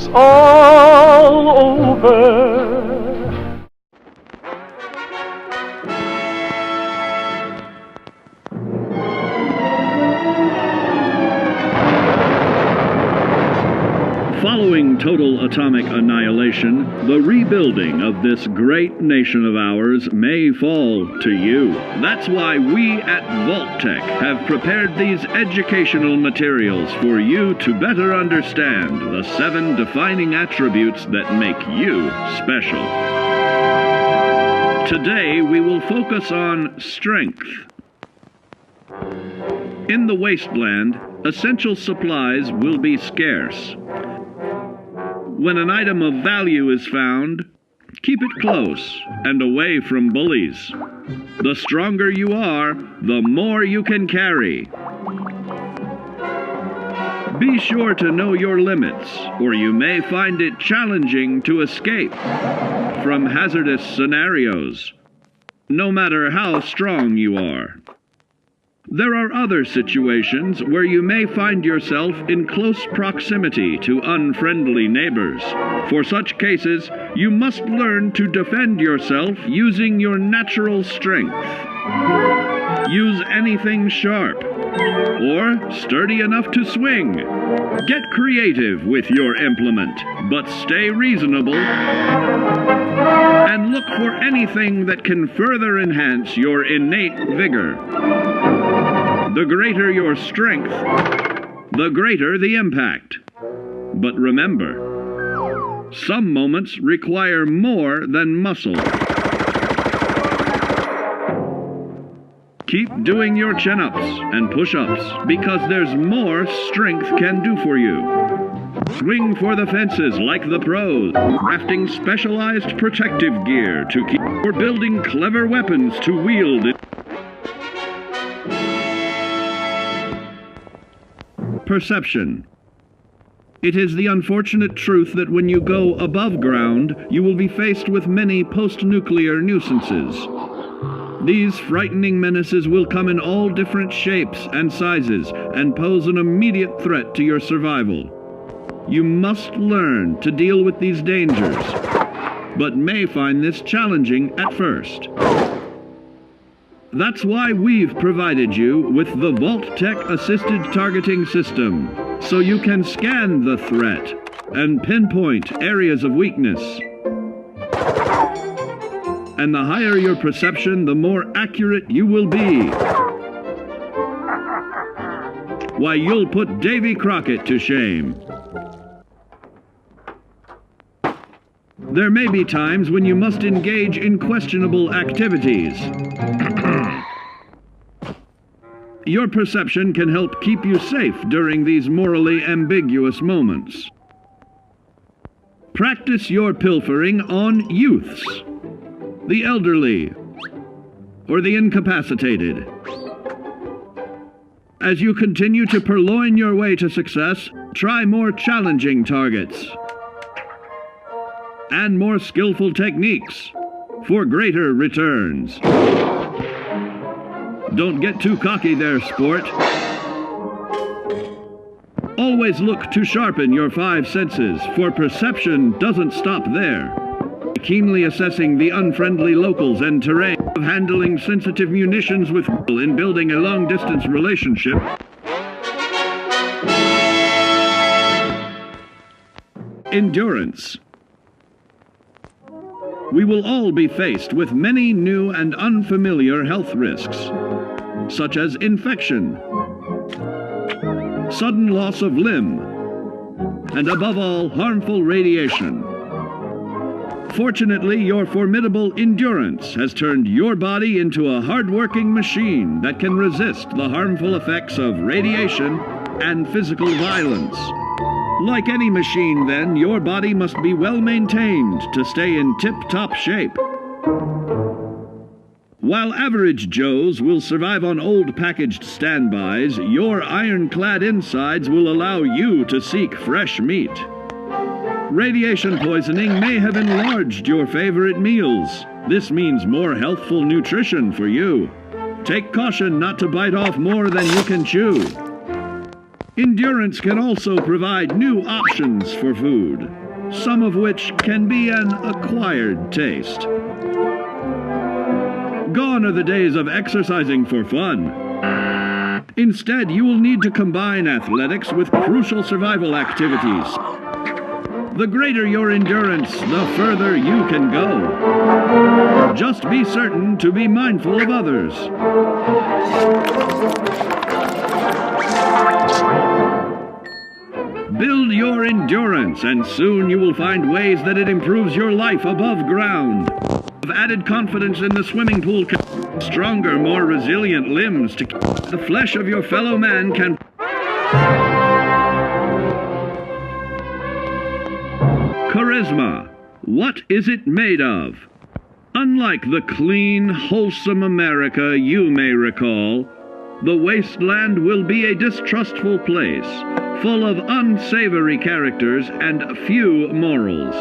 it's all over. Following total atomic annihilation, the rebuilding of this great nation of ours may fall to you. That's why we at Vault-Tec have prepared these educational materials for you to better understand the 7 defining attributes that make you special. Today, we will focus on strength. In the wasteland, essential supplies will be scarce. When an item of value is found, keep it close and away from bullies. The stronger you are, the more you can carry. Be sure to know your limits, or you may find it challenging to escape from hazardous scenarios, no matter how strong you are. There are other situations where you may find yourself in close proximity to unfriendly neighbors. For such cases, you must learn to defend yourself using your natural strength. Use anything sharp or sturdy enough to swing. Get creative with your implement, but stay reasonable. And look for anything that can further enhance your innate vigor. The greater your strength, the greater the impact. But remember, some moments require more than muscle. Keep doing your chin-ups and push-ups because there's more strength can do for you. Swing for the fences like the pros, crafting specialized protective gear to keep, or building clever weapons to wield it. Perception. It is the unfortunate truth that when you go above ground, you will be faced with many post-nuclear nuisances. These frightening menaces will come in all different shapes and sizes and pose an immediate threat to your survival. You must learn to deal with these dangers, but may find this challenging at first. That's why we've provided you with the Vault-Tec assisted targeting system, so you can scan the threat and pinpoint areas of weakness. And the higher your perception, the more accurate you will be. Why, you'll put Davy Crockett to shame. There may be times when you must engage in questionable activities. Your perception can help keep you safe during these morally ambiguous moments. Practice your pilfering on youths, the elderly, or the incapacitated. As you continue to purloin your way to success, try more challenging targets and more skillful techniques for greater returns. Don't get too cocky there, sport. Always look to sharpen your 5 senses, for perception doesn't stop there. Keenly assessing the unfriendly locals and terrain, of handling sensitive munitions with in building a long-distance relationship. Endurance. We will all be faced with many new and unfamiliar health risks, such as infection, sudden loss of limb, and above all, harmful radiation. Fortunately, your formidable endurance has turned your body into a hard-working machine that can resist the harmful effects of radiation and physical violence. Like any machine, then, your body must be well maintained to stay in tip-top shape. While average Joes will survive on old packaged standbys, your ironclad insides will allow you to seek fresh meat. Radiation poisoning may have enlarged your favorite meals. This means more healthful nutrition for you. Take caution not to bite off more than you can chew. Endurance can also provide new options for food, some of which can be an acquired taste. Gone are the days of exercising for fun. Instead, you will need to combine athletics with crucial survival activities. The greater your endurance, the further you can go. Just be certain to be mindful of others. Build your endurance, and soon you will find ways that it improves your life above ground. Have added confidence in the swimming pool, stronger, more resilient limbs to keep the flesh of your fellow man can... Charisma. What is it made of? Unlike the clean, wholesome America you may recall, the wasteland will be a distrustful place, full of unsavory characters and few morals.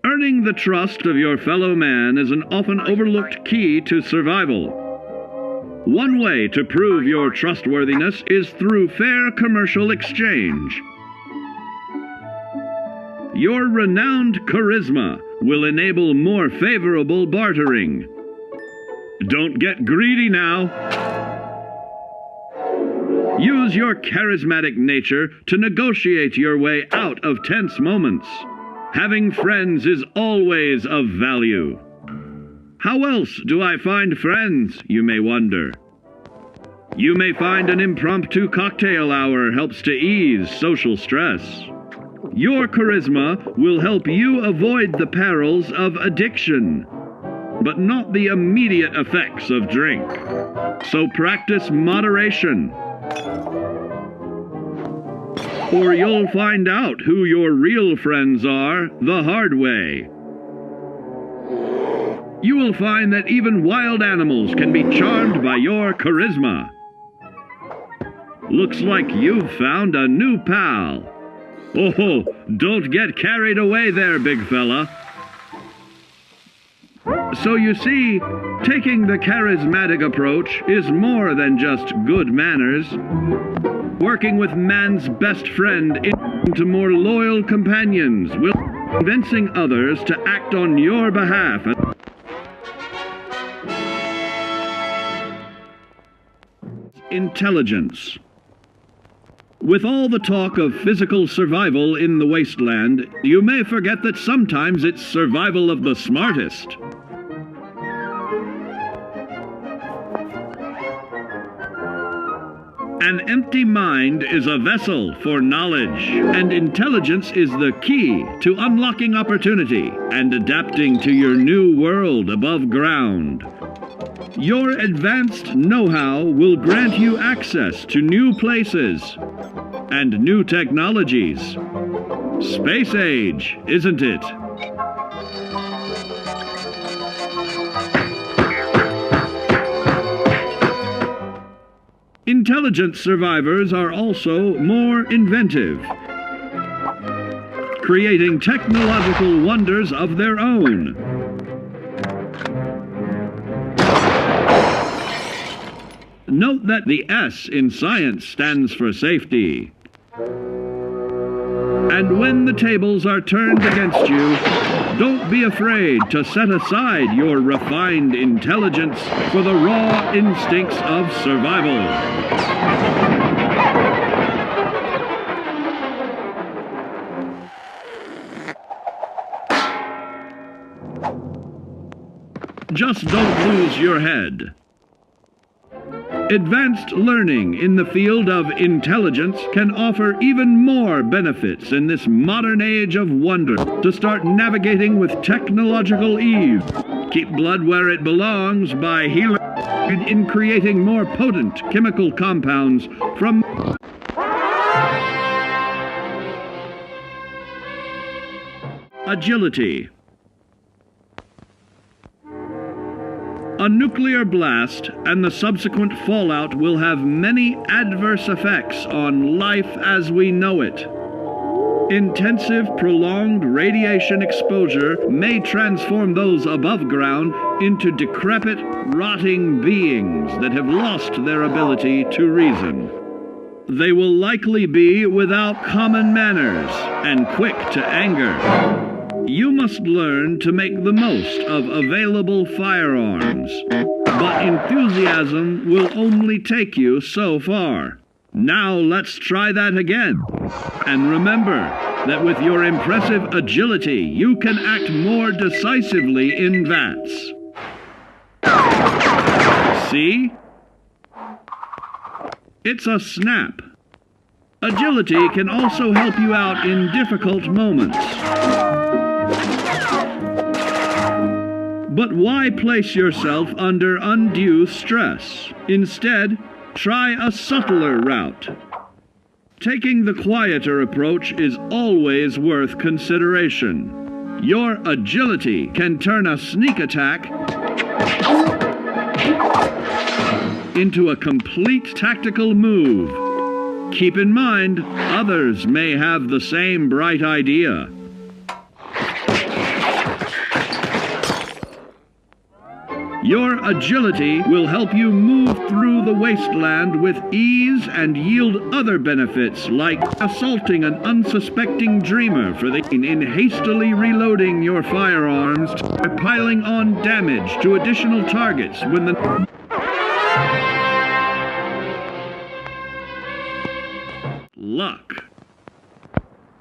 Earning the trust of your fellow man is an often overlooked key to survival. One way to prove your trustworthiness is through fair commercial exchange. Your renowned charisma will enable more favorable bartering. Don't get greedy now. Use your charismatic nature to negotiate your way out of tense moments. Having friends is always of value. How else do I find friends, you may wonder? You may find an impromptu cocktail hour helps to ease social stress. Your charisma will help you avoid the perils of addiction, but not the immediate effects of drink. So practice moderation, or you'll find out who your real friends are the hard way. You will find that even wild animals can be charmed by your charisma. Looks like you've found a new pal. Oh, don't get carried away there, big fella. So you see, taking the charismatic approach is more than just good manners. Working with man's best friend into more loyal companions will convincing others to act on your behalf. Intelligence. With all the talk of physical survival in the wasteland, you may forget that sometimes it's survival of the smartest. An empty mind is a vessel for knowledge, and intelligence is the key to unlocking opportunity and adapting to your new world above ground. Your advanced know-how will grant you access to new places and new technologies. Space age, isn't it? Intelligent survivors are also more inventive, creating technological wonders of their own. Note that the S in science stands for safety. And when the tables are turned against you, don't be afraid to set aside your refined intelligence for the raw instincts of survival. Just don't lose your head. Advanced learning in the field of intelligence can offer even more benefits in this modern age of wonder. To start navigating with technological ease, keep blood where it belongs by healing in creating more potent chemical compounds from agility. A nuclear blast and the subsequent fallout will have many adverse effects on life as we know it. Intensive, prolonged radiation exposure may transform those above ground into decrepit, rotting beings that have lost their ability to reason. They will likely be without common manners and quick to anger. You must learn to make the most of available firearms, but enthusiasm will only take you so far. Now let's try that again. And remember that with your impressive agility, you can act more decisively in VATS. See? It's a snap. Agility can also help you out in difficult moments. But why place yourself under undue stress? Instead, try a subtler route. Taking the quieter approach is always worth consideration. Your agility can turn a sneak attack into a complete tactical move. Keep in mind, others may have the same bright idea. Your agility will help you move through the wasteland with ease and yield other benefits like assaulting an unsuspecting dreamer in hastily reloading your firearms by piling on damage to additional targets when the... Luck.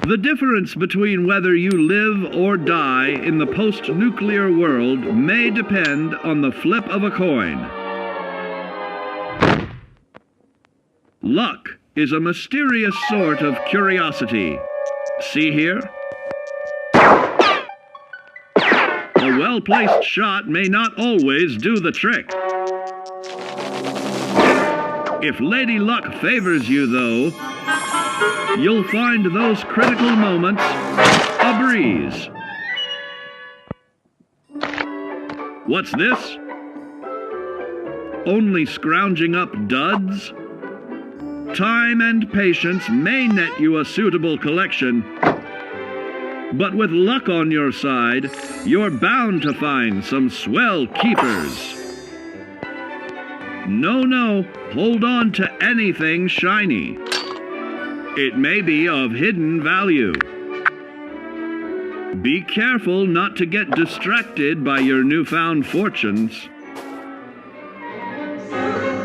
The difference between whether you live or die in the post-nuclear world may depend on the flip of a coin. Luck is a mysterious sort of curiosity. See here? A well-placed shot may not always do the trick. If Lady Luck favors you, though, you'll find those critical moments a breeze. What's this? Only scrounging up duds? Time and patience may net you a suitable collection, but with luck on your side, you're bound to find some swell keepers. No, hold on to anything shiny. It may be of hidden value. Be careful not to get distracted by your newfound fortunes.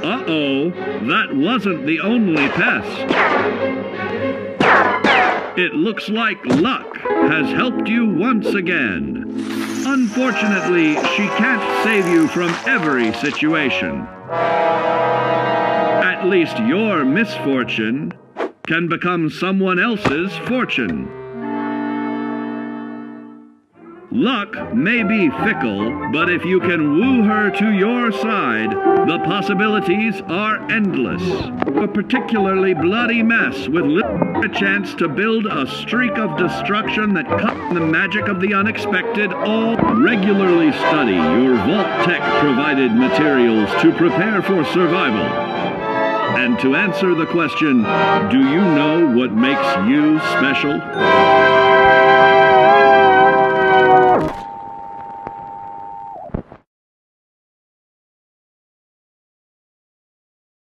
Uh-oh, that wasn't the only pest. It looks like luck has helped you once again. Unfortunately, she can't save you from every situation. At least your misfortune can become someone else's fortune. Luck may be fickle, but if you can woo her to your side, the possibilities are endless. A particularly bloody mess with a chance to build a streak of destruction that cuts the magic of the unexpected. All regularly study your Vault-Tec provided materials to prepare for survival. And to answer the question, do you know what makes you special?